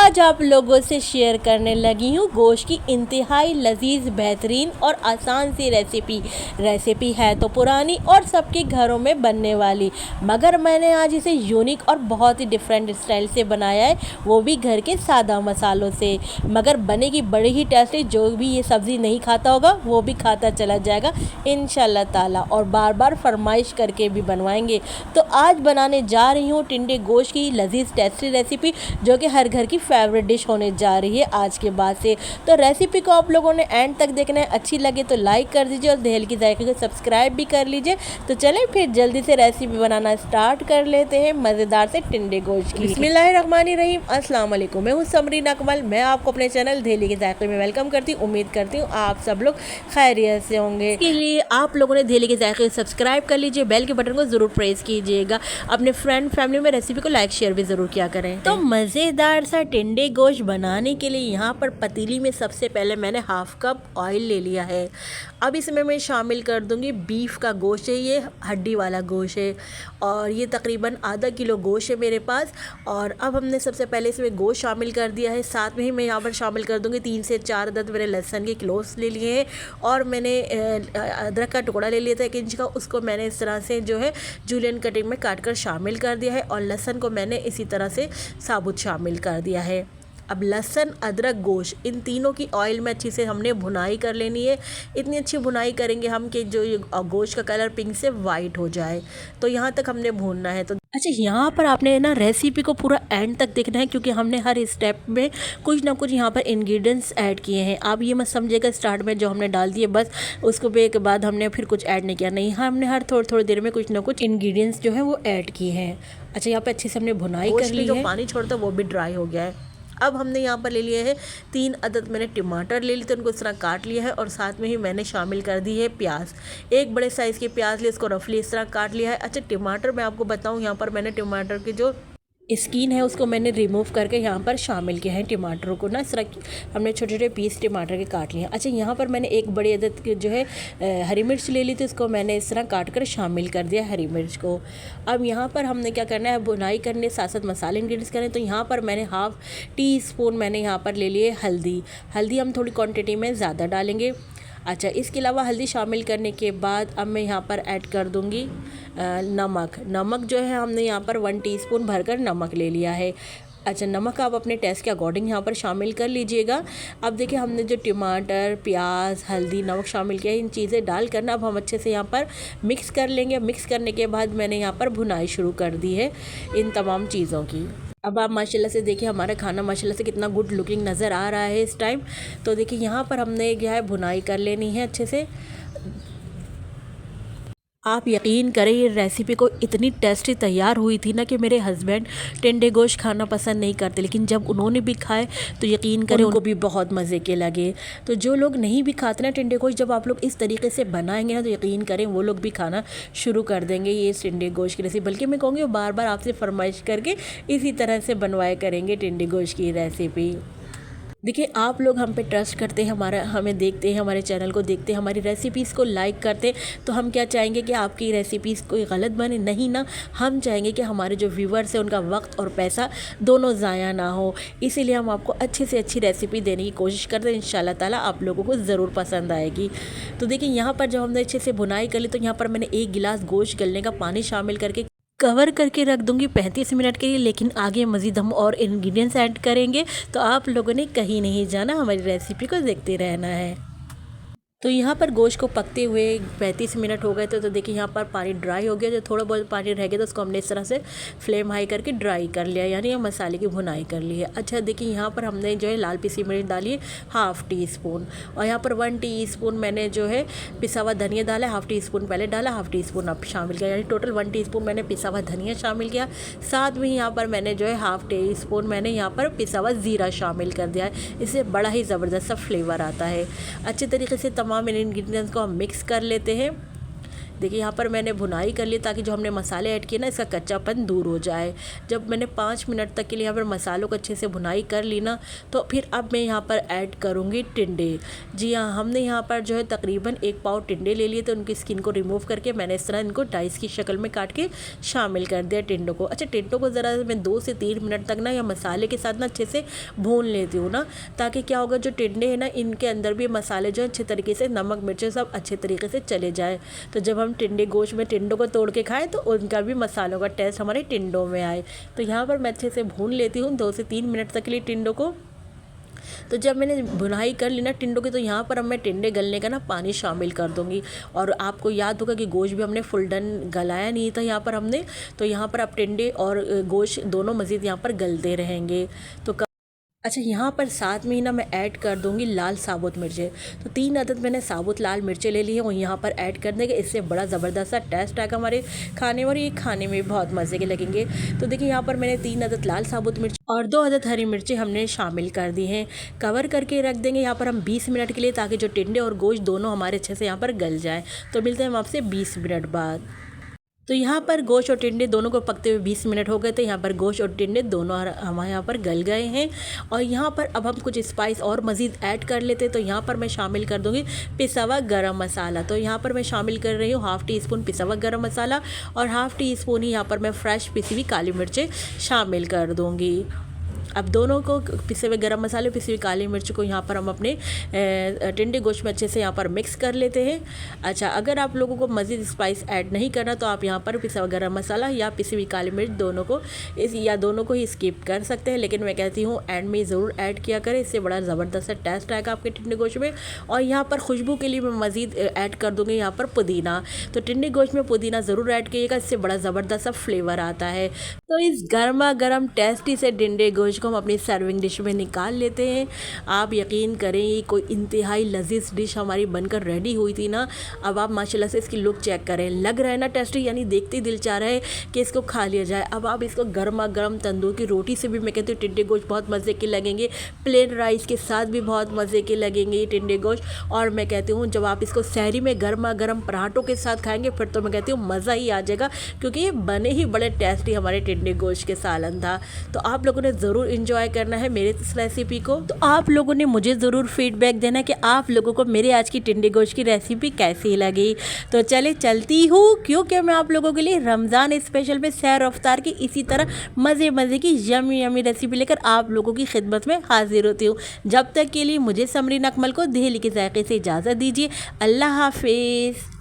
आज आप लोगों से शेयर करने लगी हूँ गोश्त की इंतहाई लजीज बेहतरीन और आसान सी रेसिपी है तो पुरानी और सबके घरों में बनने वाली, मगर मैंने आज इसे यूनिक और बहुत ही डिफरेंट स्टाइल से बनाया है, वो भी घर के सादा मसालों से। मगर बनेगी बड़ी ही टेस्टी, जो भी ये सब्ज़ी नहीं खाता होगा वो भी खाता चला जाएगा इंशाल्लाह ताला, और बार बार फरमाइश करके भी बनवाएंगे। तो आज बनाने जा रही हूँ टिंडे गोश्त की लजीज टेस्टी रेसिपी, जो कि हर घर की फेवरेट डिश होने जा रही है आज के बाद से। तो रेसिपी को आप लोगों ने एंड तक देखना है, अच्छी लगे तो लाइक कर दीजिए और दहेल की जायके को सब्सक्राइब भी कर लीजिए। तो चलें फिर जल्दी से रेसिपी बनाना स्टार्ट कर लेते हैं मज़ेदार से टिंडे गोश्त की। बिस्मिल्लाहिर्रहमानिर्रहीम, अस्सलाम वालेकुम। मैं हूँ समरीन अकमल, मैं आपको अपने चैनल दहेली के जायके में वेलकम करती हूँ। उम्मीद करती हूँ आप सब लोग खैरियत से होंगे। इसके लिए आप लोगों ने दहेली के जायके को सब्सक्राइब कर लीजिए, बेल के बटन को ज़रूर प्रेस कीजिएगा, अपने फ्रेंड फैमिली में रेसिपी को लाइक शेयर भी ज़रूर किया करें। तो मज़ेदार सा टिंडे गोश्त बनाने के लिए यहाँ पर पतीली में सबसे पहले मैंने हाफ कप ऑयल ले लिया है। अब इसमें मैं शामिल कर दूंगी बीफ का गोश्त है, ये हड्डी वाला गोश्त है और ये तकरीबन आधा किलो गोश्त है मेरे पास। और अब हमने सबसे पहले इसमें गोश्त शामिल कर दिया है, साथ में ही मैं यहाँ पर शामिल कर दूंगी 3 से 4 अदद मैंने लहसुन के क्लोव्स ले लिए हैं, और मैंने अदरक का टुकड़ा ले लिया था 1 इंच का, उसको मैंने इस तरह से जो है जूलियन कटिंग में काट कर शामिल कर दिया है, और लहसुन को मैंने इसी तरह से साबुत शामिल कर दिया है। अब लहसुन, अदरक, गोश्त, इन तीनों की ऑयल में अच्छी से हमने भुनाई कर लेनी है। इतनी अच्छी भुनाई करेंगे हम कि जो ये गोश्त का कलर पिंक से वाइट हो जाए, तो यहाँ तक हमने भूनना है। तो अच्छा, यहाँ पर आपने ना रेसिपी को पूरा एंड तक देखना है, क्योंकि हमने हर स्टेप में कुछ ना कुछ यहाँ पर इंग्रेडिएंट्स ऐड किए हैं। आप ये मत समझिएगा स्टार्ट में जो हमने डाल दिए बस उसको के बाद हमने फिर कुछ ऐड नहीं किया, नहीं, हमने हर थोड़ी देर में कुछ ना कुछ इंग्रेडिएंट्स जो है वो ऐड किए हैं। अच्छा, यहाँ पर अच्छे से हमने भुनाई कर ली है, जो पानी छोड़ता वो भी ड्राई हो गया है। अब हमने यहाँ पर ले लिए है 3 अदद मैंने टमाटर ले लिए थे, उनको इस तरह काट लिया है, और साथ में ही मैंने शामिल कर दी है प्याज। एक बड़े साइज़ के प्याज लिए, इसको रफली इस तरह काट लिया है। अच्छा, टमाटर मैं आपको बताऊँ, यहाँ पर मैंने टमाटर की जो स्किन है उसको मैंने रिमूव करके यहाँ पर शामिल किया है। टमाटरों को ना इस तरह हमने छोटे छोटे पीस टमाटर के काट लिए हैं। अच्छा, यहाँ पर मैंने एक बड़ी अदद की जो है हरी मिर्च ले ली थी, उसको मैंने इस तरह काट कर शामिल कर दिया हरी मिर्च को। अब यहाँ पर हमने क्या करना है, बुनाई करने साथ साथ मसाले इंग्रेडिएंट्स करने। तो यहाँ पर मैंने हाफ़ टी स्पून मैंने यहाँ पर ले लिए हल्दी हम थोड़ी क्वान्टिटी में ज़्यादा डालेंगे। अच्छा, इसके अलावा हल्दी शामिल करने के बाद अब मैं यहाँ पर ऐड कर दूँगी नमक जो है हमने यहाँ पर 1 टीस्पून भरकर नमक ले लिया है। अच्छा, नमक आप अपने टेस्ट के अकॉर्डिंग यहाँ पर शामिल कर लीजिएगा। अब देखिए हमने जो टमाटर, प्याज, हल्दी, नमक शामिल किया, इन चीज़ें डाल कर ना अब हम अच्छे से यहाँ पर मिक्स कर लेंगे। मिक्स करने के बाद मैंने यहाँ पर भुनाई शुरू कर दी है इन तमाम चीज़ों की। अब आप माशाल्लाह से देखिए हमारा खाना माशाल्लाह से कितना गुड लुकिंग नज़र आ रहा है इस टाइम। तो देखिए यहाँ पर हमने क्या है भुनाई कर लेनी है अच्छे से। आप यकीन करें ये रेसिपी को इतनी टेस्टी तैयार हुई थी ना कि मेरे हस्बैंड टिंडे गोश्त खाना पसंद नहीं करते, लेकिन जब उन्होंने भी खाए तो यकीन करें उनको भी बहुत मज़े के लगे। तो जो लोग नहीं भी खाते ना टिंडे गोश्त, जब आप लोग इस तरीके से बनाएंगे ना तो यकीन करें वो लोग भी खाना शुरू कर देंगे ये टिंडे गोश्त की रेसिपी। बल्कि मैं कहूँगी बार बार आपसे फरमाइश करके इसी तरह से बनवाया करेंगे टिंडे गोश्त की रेसिपी। देखिए आप लोग हम पे ट्रस्ट करते हैं, हमें देखते हैं, हमारे चैनल को देखते हैं, हमारी रेसिपीज़ को लाइक करते हैं, तो हम क्या चाहेंगे कि आपकी रेसिपीज़ कोई गलत बने नहीं ना। हम चाहेंगे कि हमारे जो व्यूवर्स हैं उनका वक्त और पैसा दोनों ज़ाया ना हो, इसीलिए हम आपको अच्छे से अच्छी रेसिपी देने की कोशिश करते हैं। इंशाल्लाह ताला आप लोगों को ज़रूर पसंद आएगी। तो देखिए यहाँ पर जब हमने अच्छे से भुनाई कर ली तो यहाँ पर मैंने 1 गिलास गोश्त गलने का पानी शामिल करके कवर करके रख दूंगी 35 मिनट के लिए। लेकिन आगे मज़ीद हम और इंग्रेडिएंट्स ऐड करेंगे, तो आप लोगों ने कहीं नहीं जाना, हमारी रेसिपी को देखते रहना है। तो यहाँ पर गोश्त को पकते हुए 35 मिनट हो गए थे। तो देखिए यहाँ पर पानी ड्राई हो गया, जो थोड़ा बहुत पानी रह गया तो उसको हमने इस तरह से फ्लेम हाई करके ड्राई कर लिया, यानी हम मसाले की भुनाई कर ली है। अच्छा, देखिए यहाँ पर हमने जो है लाल पिसी मिर्च डाली है ½ टी स्पून, और यहाँ पर 1 टीस्पून मैंने जो है पिसा हुआ धनिया डाला, ½ टीस्पून पहले डाला, ½ टीस्पून अब शामिल किया, यानी टोटल 1 टीस्पून मैंने पिसा हुआ धनिया शामिल किया। साथ में यहाँ पर मैंने जो है ½ टीस्पून मैंने यहाँ पर पिसा हुआ ज़ीरा शामिल कर दिया है, इससे बड़ा ही ज़बरदस्त सा फ्लेवर आता है। अच्छे तरीके से तमाम इंग्रेडिएंट्स को हम मिक्स कर लेते हैं। देखिए यहाँ पर मैंने भुनाई कर ली ताकि जो हमने मसाले ऐड किए ना इसका कच्चापन दूर हो जाए। जब मैंने 5 मिनट तक के लिए यहाँ पर मसालों को अच्छे से भुनाई कर ली ना, तो फिर अब मैं यहाँ पर ऐड करूँगी टिंडे। जी हाँ, हमने यहाँ पर जो है तकरीबन 1 पाव टिंडे ले लिए, तो उनकी स्किन को रिमूव करके मैंने इस तरह इनको डाइस की शक्ल में काट के शामिल कर दिया टिंडों को। अच्छा, टिंडों को ज़रा मैं 2 से 3 मिनट तक ना या मसाले के साथ ना अच्छे से भून लेती हूँ ना, ताकि क्या होगा जो टिंडे हैं ना इनके अंदर भी मसाले जो अच्छे तरीके से नमक मिर्च सब अच्छे तरीके से चले जाए। तो जब हम टिंडे गोश्त में टिंडों को तोड़ के खाएं तो उनका भी मसालों का टेस्ट हमारे टिंडों में आए। तो यहाँ पर मैं अच्छे से भून लेती हूँ 2 से 3 मिनट तक के लिए टिंडों को। तो जब मैंने भुनाई कर ली ना टिंडों की, तो यहाँ पर अब मैं टिंडे गलने का ना पानी शामिल कर दूँगी। और आपको याद होगा कि गोश्त भी हमने फुल डन गलाया नहीं था यहाँ पर हमने, तो यहाँ पर अब टिंडे और गोश्त दोनों मज़ीद यहाँ पर गलते रहेंगे। तो अच्छा, यहाँ पर साथ में ही ना मैं ऐड कर दूँगी लाल साबुत मिर्चें। तो 3 अदद मैंने साबुत लाल मिर्चें ले ली हैं और यहाँ पर ऐड कर देंगे। इससे बड़ा ज़बरदस्त सा टेस्ट आएगा हमारे खाने में और ये खाने में भी बहुत मज़े के लगेंगे। तो देखिए यहाँ पर मैंने 3 अदद लाल साबुत मिर्च और 2 अदद हरी मिर्चें हमने शामिल कर दी हैं। कवर करके रख देंगे यहाँ पर हम 20 मिनट के लिए, ताकि जो टिंडे और गोश्त दोनों हमारे अच्छे से यहाँ पर गल जाए। तो मिलते हैं हम आपसे 20 मिनट बाद। तो यहाँ पर गोश्त और टिंडे दोनों को पकते हुए 20 मिनट हो गए थे। यहाँ पर गोश्त और टिंडे दोनों हमारे यहाँ पर गल गए हैं। और यहाँ पर अब हम कुछ स्पाइस और मज़ीद ऐड कर लेते। तो यहाँ पर मैं शामिल कर दूँगी पिसा हुआ गरम मसाला। तो यहाँ पर मैं शामिल कर रही हूँ ½ टी स्पून पिसा हुआ गरम मसाला और ½ टी स्पून ही यहाँ पर मैं फ्रेश पिसी हुई काली मिर्चें शामिल कर दूँगी। अब दोनों को पिसे हुए गरम मसाले पिसी हुई काली मिर्च को यहाँ पर हम अपने टिंडे गोश्त में अच्छे से यहाँ पर मिक्स कर लेते हैं। अच्छा, अगर आप लोगों को मज़ीद स्पाइस ऐड नहीं करना तो आप यहाँ पर पिसा हुआ गरम मसाला या पिसी हुई काली मिर्च दोनों को ही स्किप कर सकते हैं, लेकिन मैं कहती हूँ एंड में ज़रूर ऐड किया करें। इससे बड़ा ज़बरदस्त टेस्ट आएगा आपके टिंडे गोश्त में। और यहाँ पर खुशबू के लिए मैं मज़ीद ऐड कर दूँगी यहाँ पर पुदीना। तो टिंडे गोश्त में पुदीना ज़रूर ऐड कीजिएगा, इससे बड़ा ज़बरदस्त फ्लेवर आता है। तो इस गर्मा गर्म टेस्टी से टिंडे गोश्त को हम अपनी सर्विंग डिश में निकाल लेते हैं। आप यकीन करें ये कोई इंतहाई लजीज डिश हमारी बनकर रेडी हुई थी ना। अब आप माशाल्लाह से इसकी लुक चेक करें, लग रहा है ना टेस्टी, यानी देखते ही दिल चाह रहा है कि इसको खा लिया जाए। अब आप इसको गर्मा गर्म तंदूर की रोटी से भी मैं कहती हूँ टिंडे गोश्त बहुत मज़े के लगेंगे, प्लेन राइस के साथ भी बहुत मज़े के लगेंगे ये टिंडे गोश्त। और मैं कहती हूँ जब आप इसको सहरी में गर्मा गर्म पराठों के साथ खाएंगे फिर तो मैं कहती हूँ मज़ा ही आ जाएगा, क्योंकि ये बने ही बड़े टेस्टी हमारे टिंडे गोश्त के सालन था। तो आप लोगों ने ज़रूर इंजॉय करना है मेरे इस रेसिपी को। तो आप लोगों ने मुझे ज़रूर फीडबैक देना कि आप लोगों को मेरे आज की टिंडे गोश्त की रेसिपी कैसी लगी। तो चले चलती हूँ, क्योंकि मैं आप लोगों के लिए रमज़ान स्पेशल में सैर रफ्तार की इसी तरह मज़े मज़े की यमी यमी रेसिपी लेकर आप लोगों की खिदमत में हाजिर होती हूँ। जब तक के लिए मुझे समरीन अकमल को दिल्ली के जायके से इजाज़त दीजिए। अल्लाह हाफिज़।